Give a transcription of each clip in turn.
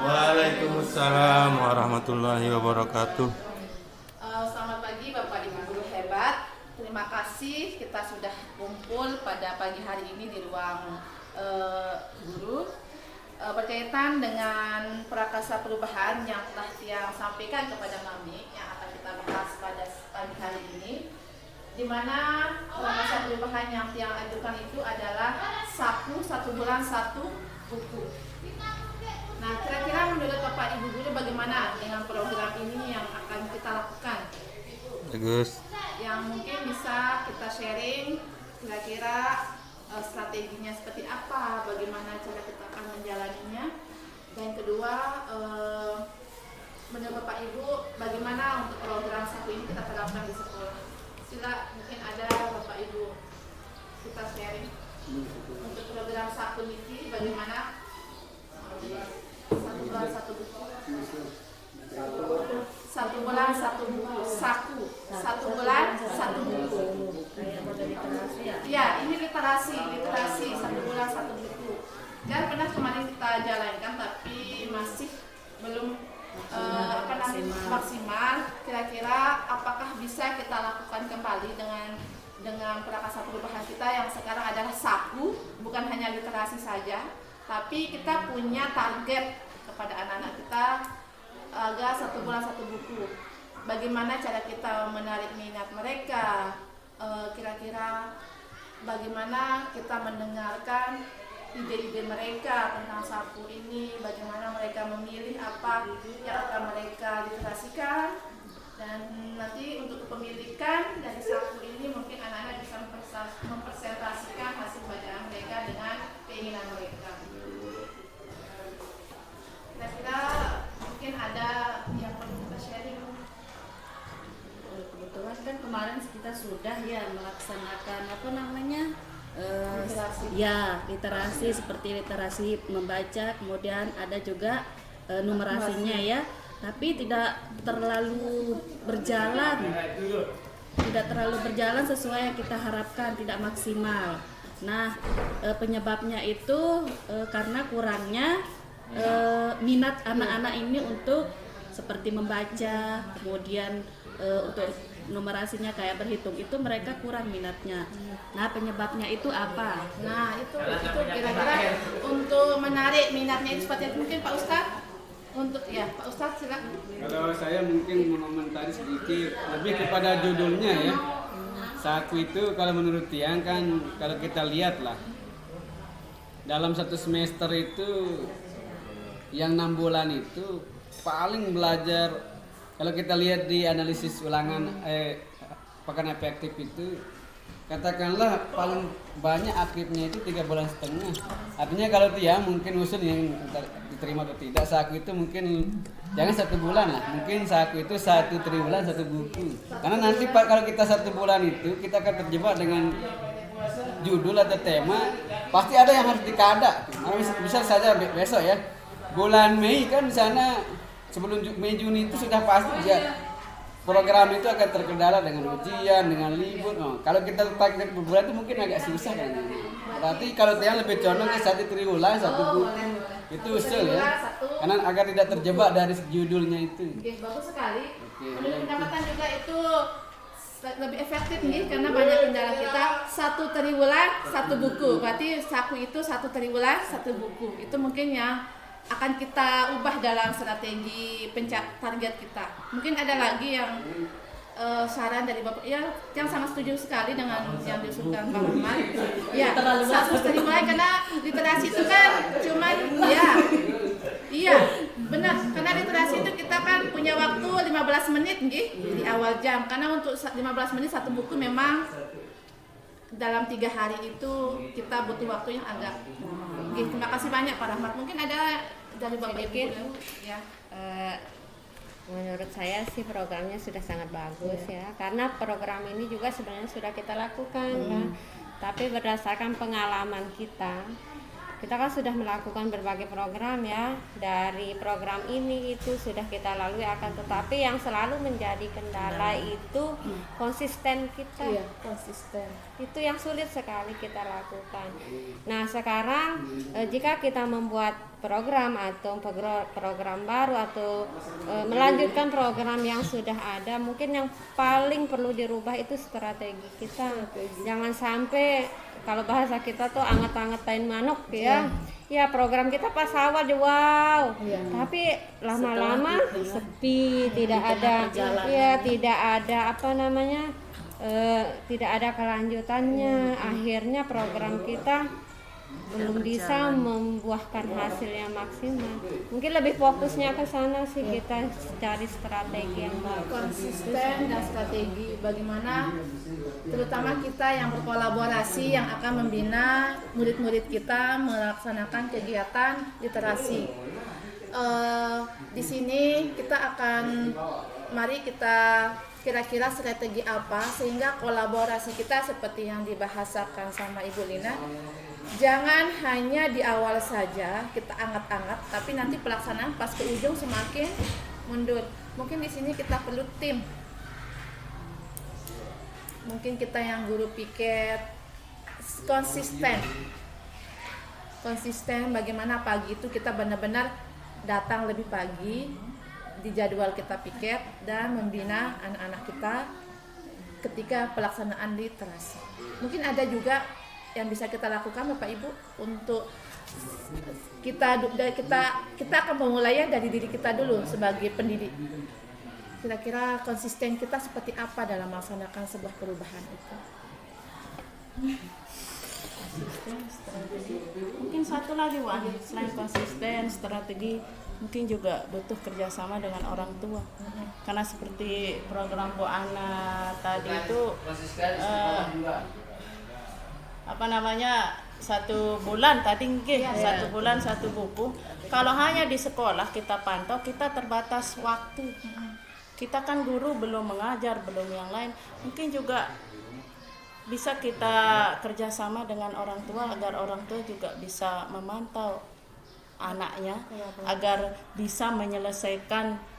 Waalaikumsalam warahmatullahi wabarakatuh. Selamat pagi Bapak Ibu guru hebat. Terima kasih kita sudah kumpul pada pagi hari ini di ruang guru berkaitan dengan prakasa perubahan yang telah Tiang sampaikan kepada kami yang akan kita bahas pada pagi hari ini, di mana prakasa perubahan yang Tiang ajukan itu adalah saku 1 bulan 1 buku. Nah, kira-kira menurut Bapak Ibu guru bagaimana dengan program ini yang akan kita lakukan? Bagus. Yang mungkin bisa kita sharing kira-kira strateginya seperti apa, bagaimana cara kita akan menjalaninya. Dan kedua, menurut Bapak Ibu bagaimana untuk program saku ini kita terapkan di sekolah? Sila mungkin ada Bapak Ibu kita sharing untuk program saku ini bagaimana? 1 bulan 1 buku. 1 bulan 1 buku. Saku 1 bulan 1 buku. Ya, ini literasi 1 bulan 1 buku. Dan pernah kemarin kita jalankan tapi masih belum maksimal. Kira-kira apakah bisa kita lakukan kembali dengan prakasa perubahan kita yang sekarang adalah saku, bukan hanya literasi saja, tapi kita punya target kepada anak-anak kita agar 1 bulan 1 buku. Bagaimana cara kita menarik minat mereka? Kira-kira bagaimana kita mendengarkan ide-ide mereka tentang saku ini? Bagaimana mereka memilih apa yang akan mereka literasikan? Dan nanti untuk kepemilikan dari saku ini mungkin anak-anak bisa mempresentasikan hasil bacaan mereka dengan keinginan mereka. Kira-kira mungkin ada yang perlu kita sharing. Kebetulan kan kemarin kita sudah ya melaksanakan literasi seperti literasi membaca, kemudian ada juga numerasinya ya, tapi tidak terlalu berjalan sesuai yang kita harapkan, tidak maksimal. Nah, penyebabnya itu karena kurangnya minat anak-anak ini untuk seperti membaca, kemudian untuk numerasinya kayak berhitung itu mereka kurang minatnya. Nah, penyebabnya itu apa? Nah, itu kira-kira untuk menarik minatnya itu seperti mungkin Pak Ustadz. Untuk ya Pak Ustadz silakan. Kalau saya mungkin mengomentari sedikit lebih kepada judulnya ya. Saku itu kalau menurut Tiang kan kalau kita lihat lah dalam 1 semester itu yang 6 bulan itu paling belajar, kalau kita lihat di analisis ulangan pekan efektif itu katakanlah paling banyak aktifnya itu 3,5 bulan. Artinya kalau Tiang mungkin usul yang diterima atau tidak, saku itu mungkin jangan 1 bulan lah, mungkin saku itu 1 triwulan 1 buku. Karena nanti Pak kalau kita 1 bulan itu kita akan terjebak dengan judul atau tema, pasti ada yang harus dikada. Bisa saja besok ya, bulan Mei kan di sana sebelum Mei Juni itu sudah pasti ya program itu akan terkendala dengan ujian, dengan libur. Kalau kita pakai bulan itu mungkin agak susah kan. Berarti kalau Tiang lebih condong ke 1 triwulan 1 buku. Itu usul ya. Karena agar tidak terjebak dari judulnya itu. Oke, bagus sekali. Menurut pendapatan juga itu lebih efektif nih karena banyak kendala kita 1 triwulan 1 buku. Berarti saku itu 1 triwulan 1 buku. Itu mungkin yang akan kita ubah dalam strategi target kita. Mungkin ada lagi yang saran dari Bapak, ya yang sangat setuju sekali dengan yang diusulkan Pak Muhammad. Ya, 1 triwulan karena literasi itu kan cuman iya benar, karena literasi itu kita kan punya waktu 15 menit di awal jam, karena untuk 15 menit 1 buku memang dalam 3 hari itu kita butuh waktu yang agak. Oke, terima kasih banyak Pak Rahmat. Mungkin ada dari Bapak Ibu ya. Menurut saya sih programnya sudah sangat bagus ya, karena program ini juga sebenarnya sudah kita lakukan kan. Tapi berdasarkan pengalaman kita kan sudah melakukan berbagai program ya. Dari program ini itu sudah kita lalui, akan tetapi yang selalu menjadi kendala itu konsisten kita. Iya, konsisten. Itu yang sulit sekali kita lakukan. Nah sekarang jika kita membuat program atau program baru atau melanjutkan program yang sudah ada, mungkin yang paling perlu dirubah itu strategi kita. Jangan sampai, kalau bahasa kita tuh anget-angetain manuk ya. Ya program kita pas awal wow, tapi lama-lama sepi, tidak ada ya, tidak ada apa namanya, tidak ada kelanjutannya. Akhirnya program kita belum bisa membuahkan hasil yang maksimal. Mungkin lebih fokusnya ke sana sih, kita cari strategi yang bagus. Konsisten dan strategi bagaimana terutama kita yang berkolaborasi yang akan membina murid-murid kita melaksanakan kegiatan literasi. Di sini kita akan mari kita kira-kira strategi apa sehingga kolaborasi kita seperti yang dibahasakan sama Ibu Lina. Jangan hanya di awal saja kita angat-angat, tapi nanti pelaksanaan pas ke ujung semakin mundur. Mungkin di sini kita perlu tim. Mungkin kita yang guru piket konsisten bagaimana pagi itu kita benar-benar datang lebih pagi di jadwal kita piket dan membina anak-anak kita ketika pelaksanaan literasi. Mungkin ada juga yang bisa kita lakukan Bapak Ibu untuk kita akan memulainya dari diri kita dulu sebagai pendidik. Kira-kira konsisten kita seperti apa dalam melaksanakan sebuah perubahan itu? Konsisten, strategi. Mungkin satu lagi Wan, selain konsisten, strategi, mungkin juga butuh kerjasama dengan orang tua. Karena seperti program Bu Ana tadi itu apa namanya, 1 bulan tadi nggih, 1 bulan 1 buku. Kalau hanya di sekolah kita pantau, kita terbatas waktu. Kita kan guru belum mengajar, belum yang lain. Mungkin juga bisa kita kerjasama dengan orang tua agar orang tua juga bisa memantau anaknya agar bisa menyelesaikan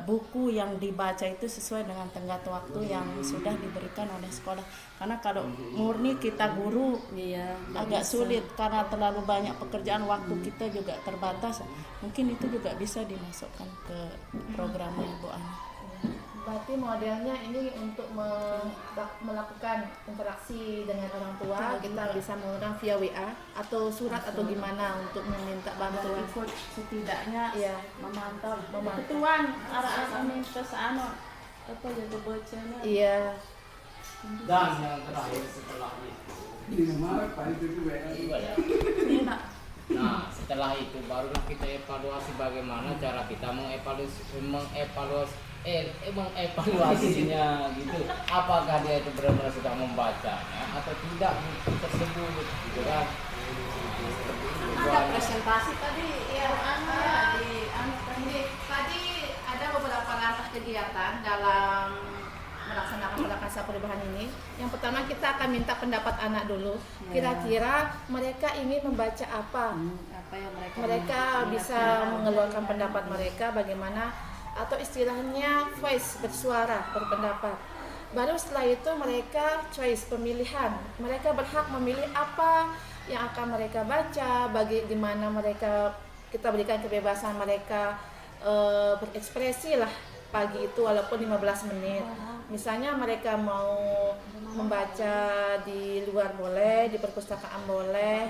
buku yang dibaca itu sesuai dengan tenggat waktu yang sudah diberikan oleh sekolah. Karena kalau murni kita guru agak sulit karena terlalu banyak pekerjaan, waktu kita juga terbatas. Mungkin itu juga bisa dimasukkan ke programnya Bu Ana. Berarti modelnya ini untuk melakukan interaksi dengan orang tua, kita bisa menggunakan via WA atau surat atau gimana untuk meminta bantuan. Ikut setidaknya memantau. Ketuan arah-arah minta sana apa jadi bacanya. Iya. Dan yang terakhir setelah itu, nah setelah itu barulah kita evaluasi bagaimana cara kita mengevaluasinya gitu. Apakah dia itu benar-benar sudah membacanya atau tidak buku tersebut gitu kan. Ada presentasi tadi tadi ada beberapa langkah kegiatan dalam melaksanakan prakarsa perubahan ini. Yang pertama kita akan minta pendapat anak dulu. Kira-kira mereka ingin membaca apa? Apa yang Mereka bisa mengeluarkan pendapat mereka bagaimana, atau istilahnya voice, bersuara, berpendapat. Baru setelah itu mereka choice, pemilihan. Mereka berhak memilih apa yang akan mereka baca, di mana mereka, kita berikan kebebasan mereka berekspresi lah pagi itu walaupun 15 menit. Misalnya mereka mau membaca di luar boleh, di perpustakaan boleh,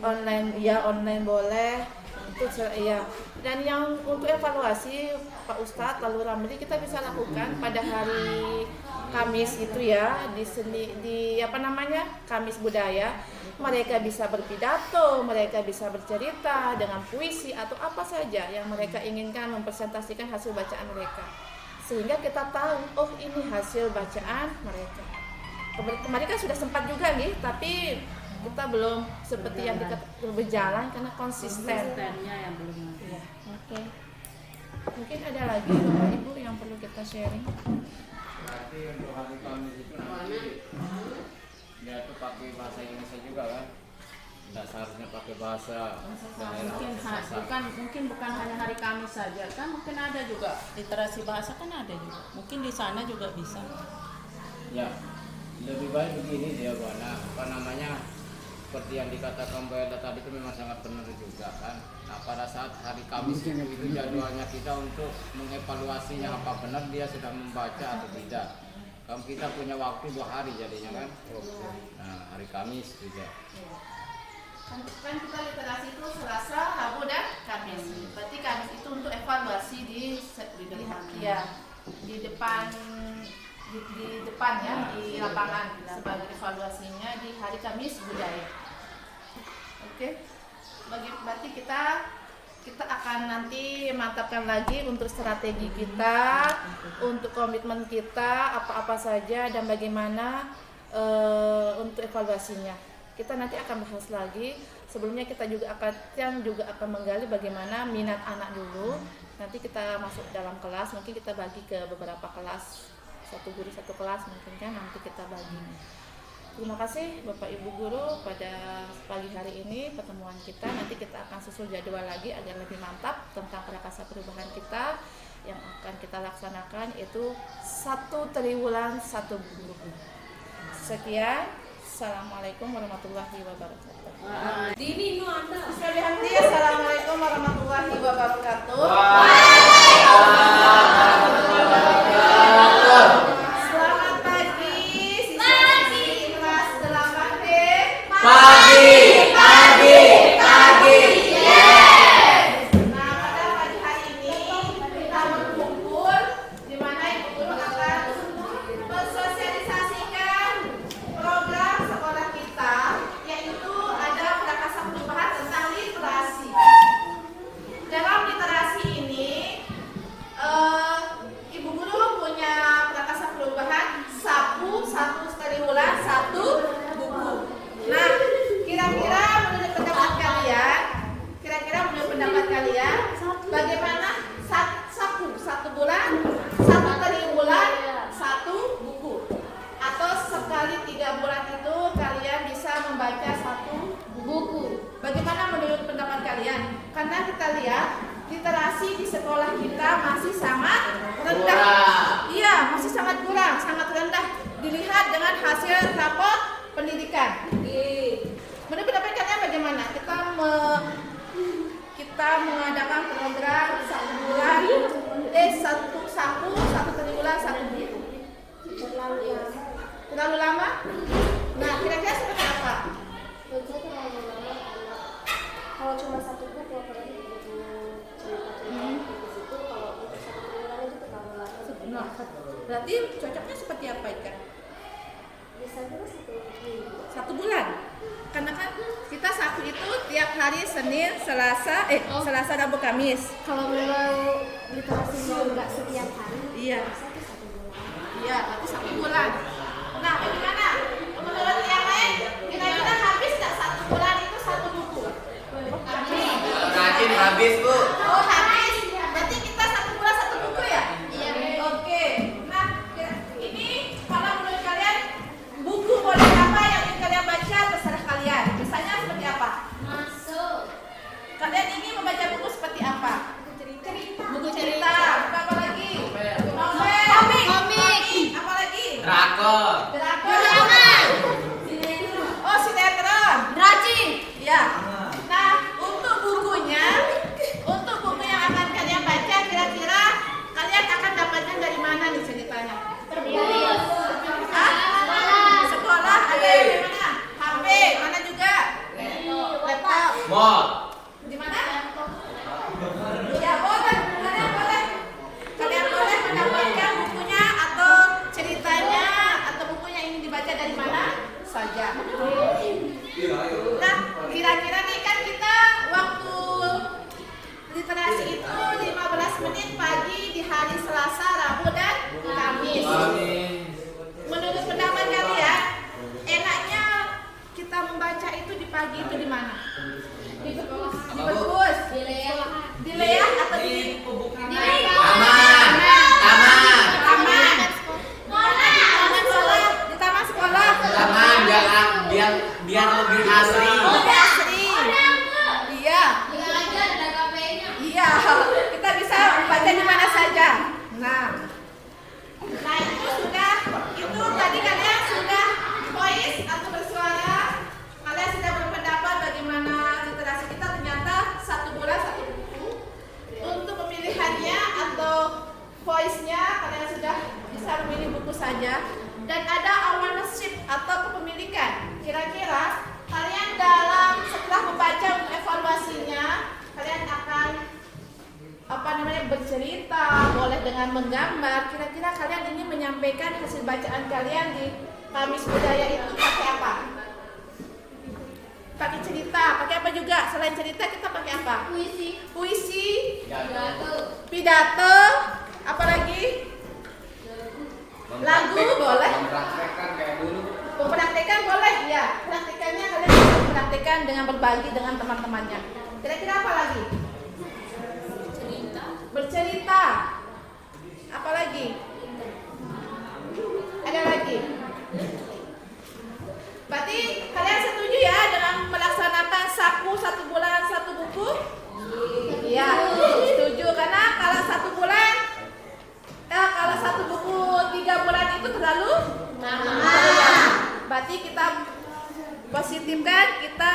online boleh. Itu ya. Dan yang untuk evaluasi Pak Ustadz lalu Ramli kita bisa lakukan pada hari Kamis itu ya, Kamis Budaya. Mereka bisa berpidato, mereka bisa bercerita dengan puisi atau apa saja yang mereka inginkan, mempresentasikan hasil bacaan mereka. Sehingga kita tahu, oh ini hasil bacaan mereka. kemarin kan sudah sempat juga nih, tapi kita belum seperti yang berjalan karena konsisten. Konsistennya yang belum ada. Iya. Oke. Mungkin ada lagi Bapak Ibu yang perlu kita sharing. Berarti untuk hari Kamis itu nanti dia tuh pakai bahasa Indonesia juga kan? Tidak seharusnya pakai bahasa daerah. Bukan hanya hari Kamis saja kan, mungkin ada juga literasi bahasa kan ada juga. Mungkin di sana juga bisa. Ya, lebih baik begini dia Buana, apa namanya, seperti yang dikatakan Mbak Ella tadi itu memang sangat benar juga kan. Nah pada saat hari Kamis itu jadwalnya kita untuk mengevaluasinya apa benar dia sudah membaca atau tidak. Kan kita punya waktu 2 hari jadinya kan. Nah hari Kamis juga. Kan kita literasi itu Selasa, Rabu dan Kamis. Berarti Kamis itu untuk evaluasi di depan ya, di lapangan sebagai evaluasinya di hari Kamis budaya. Oke. Berarti kita akan nanti mantapkan lagi untuk strategi kita, untuk komitmen kita apa-apa saja dan bagaimana untuk evaluasinya. Kita nanti akan bahas lagi. Sebelumnya kita juga akan menggali bagaimana minat anak dulu. Nanti kita masuk dalam kelas, mungkin kita bagi ke beberapa kelas, satu guru satu kelas mungkin kan nanti kita bagi. Terima kasih Bapak Ibu Guru pada pagi hari ini pertemuan kita. Nanti kita akan susul jadwal lagi agar lebih mantap tentang prakasa perubahan kita yang akan kita laksanakan, itu 1 triwulan 1 buku. Sekian. Assalamualaikum warahmatullahi wabarakatuh. Assalamualaikum warahmatullahi wabarakatuh. Selamat pagi siswa di kelas 8B. Pagi. Yes. Nah, pada pagi hari ini kita berkumpul di mana Ibu Guru akan mensosialisasikan program sekolah kita, yaitu ada prakasa perubahan tentang literasi. Dalam literasi ini Ibu Guru punya prakasa perubahan sapu 1 triwulan 1 buku. Nah, kira-kira menurut pendapat kalian bagaimana sapu 1 bulan 1 triwulan 1 buku, atau sekali 3 bulan itu kalian bisa membaca 1 buku? Bagaimana menurut pendapat kalian? Karena kita lihat literasi di sekolah kita masih sangat rendah. Iya, masih sangat kurang, sangat rendah dilihat dengan hasil rapor pendidikan. Menurut pendapat kalian bagaimana? Kita mengadakan program 1 bulan, 1 sapu 1 triwulan 1 buku. Terlalu lama? Nah, kira-kira seperti apa? Kalau cuma 1 buku apalagi buku cerita-cerita di situ, kalau untuk 1 triwulan itu terlalu lama. Nah, berarti cocoknya seperti apa Ika? Bisa juga 1 minggu. 1 bulan. Karena kan kita sapu itu tiap hari Senin, Selasa, Rabu, Kamis. Kalau memang literasinya nggak setiap hari, Iya. bisa tuh 1 bulan. Iya, berarti 1 bulan. Nah, bagaimana? Menurut yang lain, kira-kira habis nggak 1 bulan itu 1 buku? Rajin habis Bu. Oh, habis. Berarti kita 1 bulan 1 buku ya? Iya. Oke. Nah, ini kalau menurut kalian buku boleh apa yang ingin kalian baca, terserah kalian. Misalnya seperti apa? Masuk. Kalian ingin membaca buku seperti apa? Buku cerita. Apa lagi? Novel. Komik. Apa lagi? Drakor. Drakor. itu di pagi itu di mana? Di perpus. Di perpus. Di Lea atau di taman. Di taman sekolah. Taman biar lebih asri. Lebih asri. Iya. Iya. Kita bisa baca di mana saja. Nah itu tadi kalian sudah voice atau bersuara. Kalian sudah berpendapat bagaimana literasi kita. Ternyata 1 bulan 1 buku. Untuk pemilihannya atau voice-nya kalian sudah bisa memilih buku saja. Dan ada ownership atau kepemilikan. Kira-kira kalian setelah membaca untuk evaluasinya, kalian akan bercerita, boleh dengan menggambar. Kira-kira kalian ingin menyampaikan hasil bacaan kalian di Kamis Budaya itu pakai apa? Pakai cerita, pakai apa juga? Selain cerita kita pakai apa? Puisi, pidato, apa lagi? Lagu boleh. Mempraktekkan boleh, ya. Praktekannya kalian bisa mempraktekkan dengan berbagi dengan teman-temannya. Kira-kira apa lagi? Bercerita. Apa lagi? Ada lagi? Berarti kalian setuju ya dengan melaksanakan saku 1 bulan 1 buku? Iya, setuju. Karena kalau 1 bulan, kalau 1 buku 3 bulan itu terlalu lama. Berarti kita positifkan, kita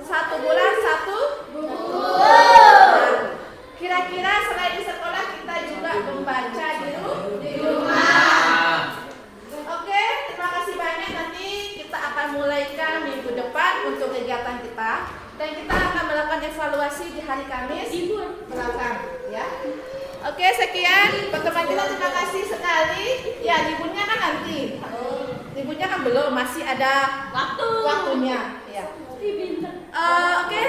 1 bulan 1 buku. Kira-kira selain di sekolah kita juga membaca di rumah. Oke, terima kasih banyak. Nanti kita akan mulaikan minggu depan untuk kegiatan kita. Dan kita akan melakukan evaluasi di hari Kamis belakang, ya. Oke, sekian pertemuan kita. Terima kasih sekali. Ya, liburnya kan nanti. Liburnya kan belum, masih ada waktunya. Ya. Oke,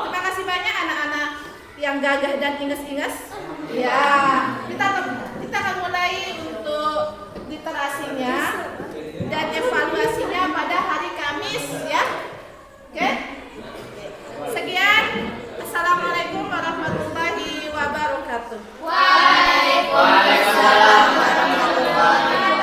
terima kasih banyak anak-anak yang gagah dan inges-inges. Ya, kita akan mulai untuk literasinya dan evaluasinya pada hari Kamis, ya. Oke. Sekian. Assalamualaikum warahmatullahi wabarakatuh. Waalaikumsalam warahmatullahi wabarakatuh.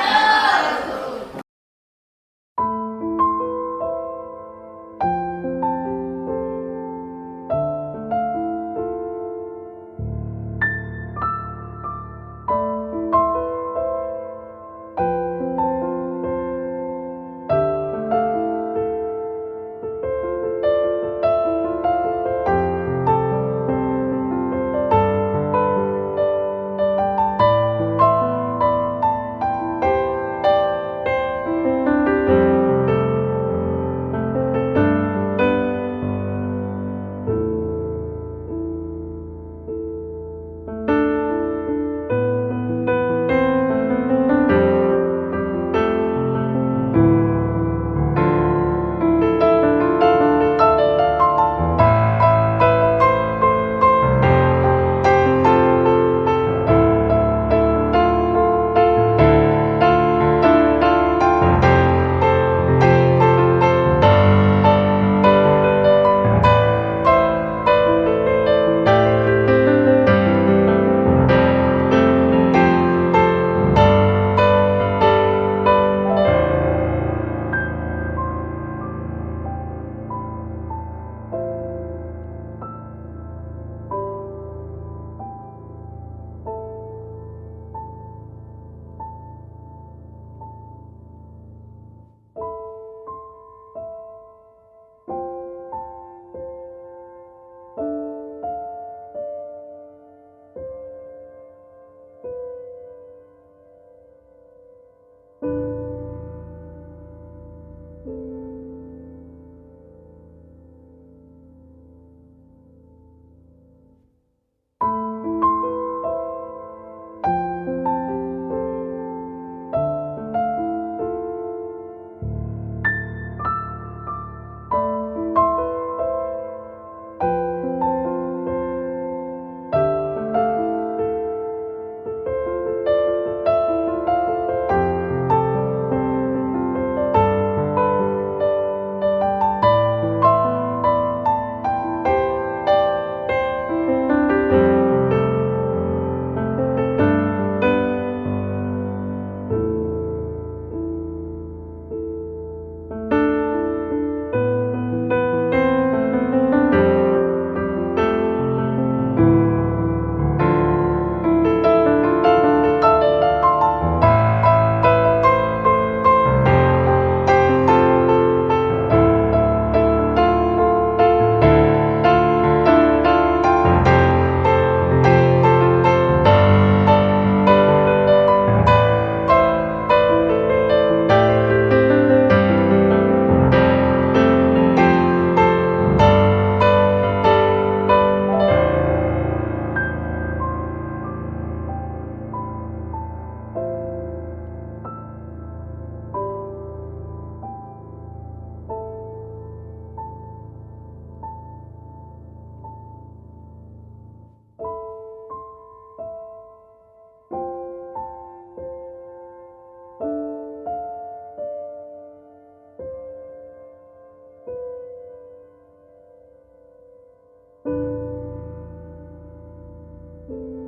Thank